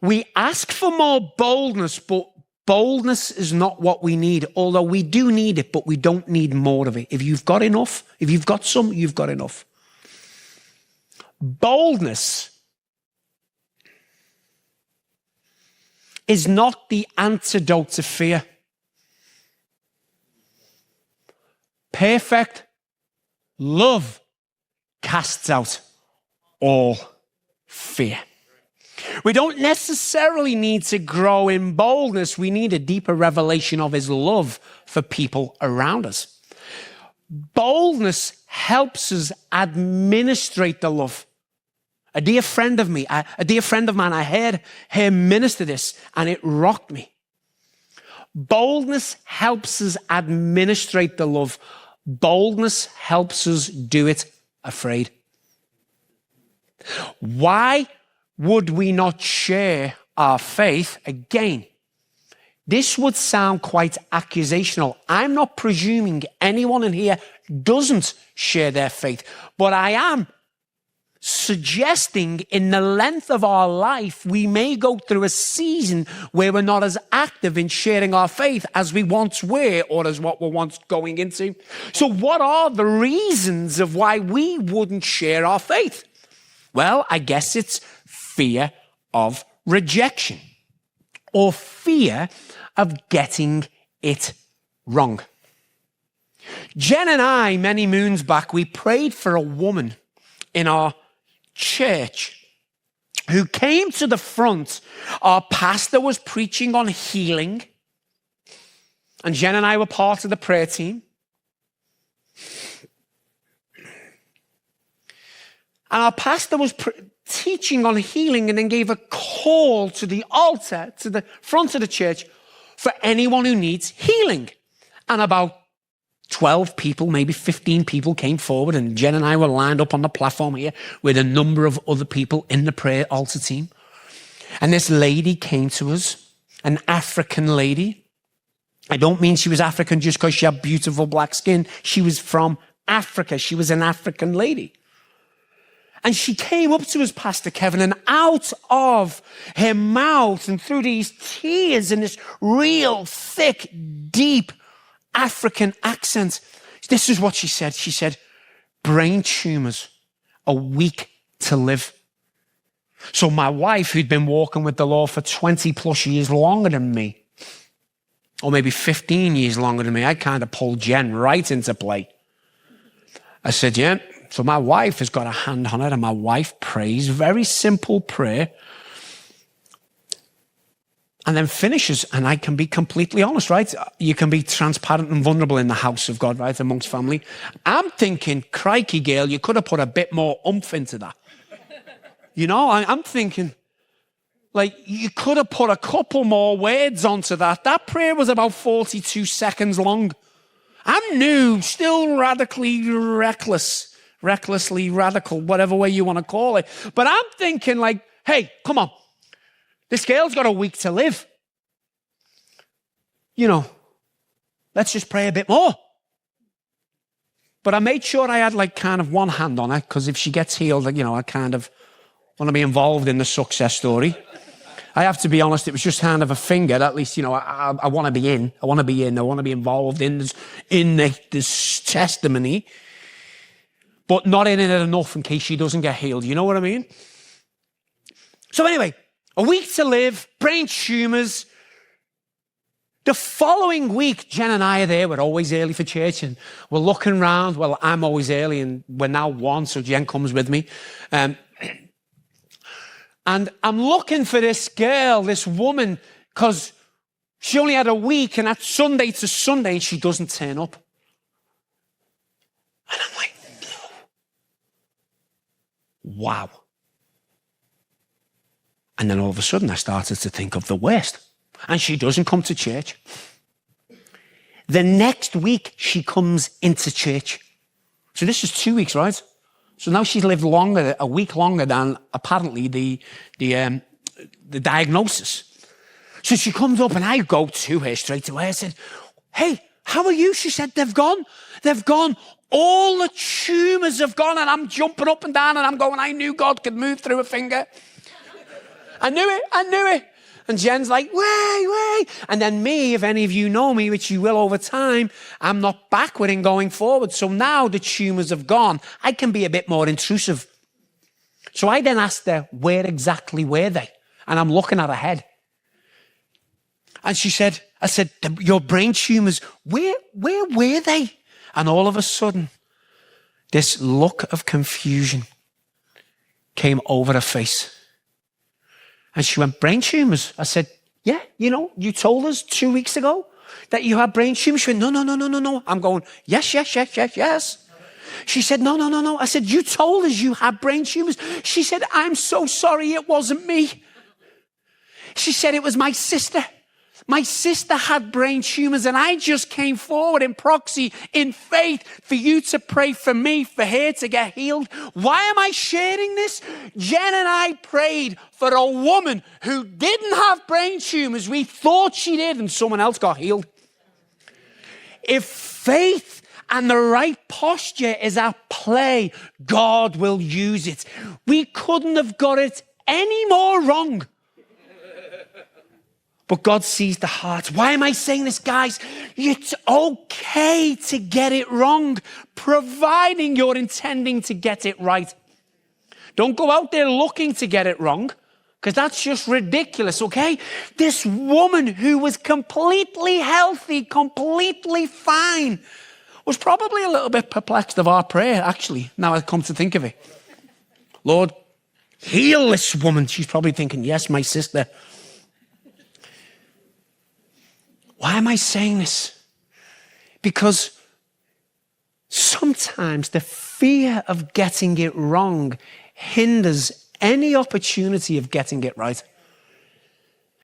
We ask for more boldness, but boldness is not what we need, although we do need it, but we don't need more of it. If you've got enough, if you've got some, you've got enough. Boldness is not the antidote to fear. Perfect love casts out all fear. We don't necessarily need to grow in boldness. We need a deeper revelation of his love for people around us. Boldness helps us administrate the love. A dear friend of mine, I heard her minister this, and it rocked me. Boldness helps us administrate the love. Boldness helps us do it afraid. Why would we not share our faith? Again, this would sound quite accusational. I'm not presuming anyone in here doesn't share their faith, but I am suggesting in the length of our life, we may go through a season where we're not as active in sharing our faith as we once were or as what we're once going into. So what are the reasons of why we wouldn't share our faith? Well, I guess it's fear of rejection or fear of getting it wrong. Jen and I, many moons back, we prayed for a woman in our church who came to the front. Our pastor was preaching on healing, and Jen and I were part of the prayer team. And our pastor was teaching on healing and then gave a call to the altar, to the front of the church, for anyone who needs healing. And about 12 people, maybe 15 people came forward, and Jen and I were lined up on the platform here with a number of other people in the prayer altar team. And this lady came to us, an African lady. I don't mean she was African just because she had beautiful black skin. She was from Africa. She was an African lady. And she came up to us, Pastor Kevin, and out of her mouth and through these tears and this real thick, deep African accent, this is what she said. She said, brain tumors, a week to live. So my wife, who'd been walking with the Lord for 20 plus years longer than me, or maybe 15 years longer than me, I kind of pulled Jen right into play. I said, yeah. So my wife has got a hand on it, and my wife prays, very simple prayer, and then finishes. And I can be completely honest, right? You can be transparent and vulnerable in the house of God, right, amongst family. I'm thinking, crikey, girl, you could have put a bit more oomph into that. You know, I'm thinking, like, you could have put a couple more words onto that. That prayer was about 42 seconds long. I'm new, still radically recklessly radical, whatever way you want to call it. But I'm thinking like, hey, come on. This girl's got a week to live. You know, let's just pray a bit more. But I made sure I had like kind of one hand on her, because if she gets healed, you know, I kind of want to be involved in the success story. I have to be honest, it was just kind of a finger. At least, you know, I want to be in. I want to be involved in this testimony. But not in it enough in case she doesn't get healed. You know what I mean? So anyway, a week to live, brain tumors. The following week, Jen and I are there. We're always early for church, and we're looking around. Well, I'm always early, and we're now one, so Jen comes with me. And I'm looking for this girl, this woman, because she only had a week, and that's Sunday to Sunday, and she doesn't turn up. And I'm like, wow. And then all of a sudden I started to think of the worst. And she doesn't come to church. The next week she comes into church. So this is 2 weeks, right? So now she's lived a week longer than apparently the diagnosis. So she comes up and I go to her straight away. I said, hey, how are you? She said, they've gone. All the tumors have gone, and I'm jumping up and down and I'm going, I knew God could move through a finger. I knew it. And Jen's like, wait. And then me, if any of you know me, which you will over time, I'm not backward in going forward. So now the tumours have gone, I can be a bit more intrusive. So I then asked her, where exactly were they? And I'm looking at her head. And I said, your brain tumours, where were they? And all of a sudden, this look of confusion came over her face. And she went, brain tumours? I said, yeah, you told us 2 weeks ago that you had brain tumours. She went, no. I'm going, yes. She said, no. I said, you told us you had brain tumours. She said, I'm so sorry, it wasn't me. She said, it was my sister. My sister had brain tumours and I just came forward in proxy, in faith, for you to pray for me, for her to get healed. Why am I sharing this? Jen and I prayed for a woman who didn't have brain tumours. We thought she did and someone else got healed. If faith and the right posture is at play, God will use it. We couldn't have got it any more wrong. But God sees the heart. Why am I saying this, guys? It's okay to get it wrong, providing you're intending to get it right. Don't go out there looking to get it wrong, because that's just ridiculous, okay? This woman who was completely healthy, completely fine, was probably a little bit perplexed of our prayer, actually, now I come to think of it. Lord, heal this woman. She's probably thinking, yes, my sister. Why am I saying this? Because sometimes the fear of getting it wrong hinders any opportunity of getting it right.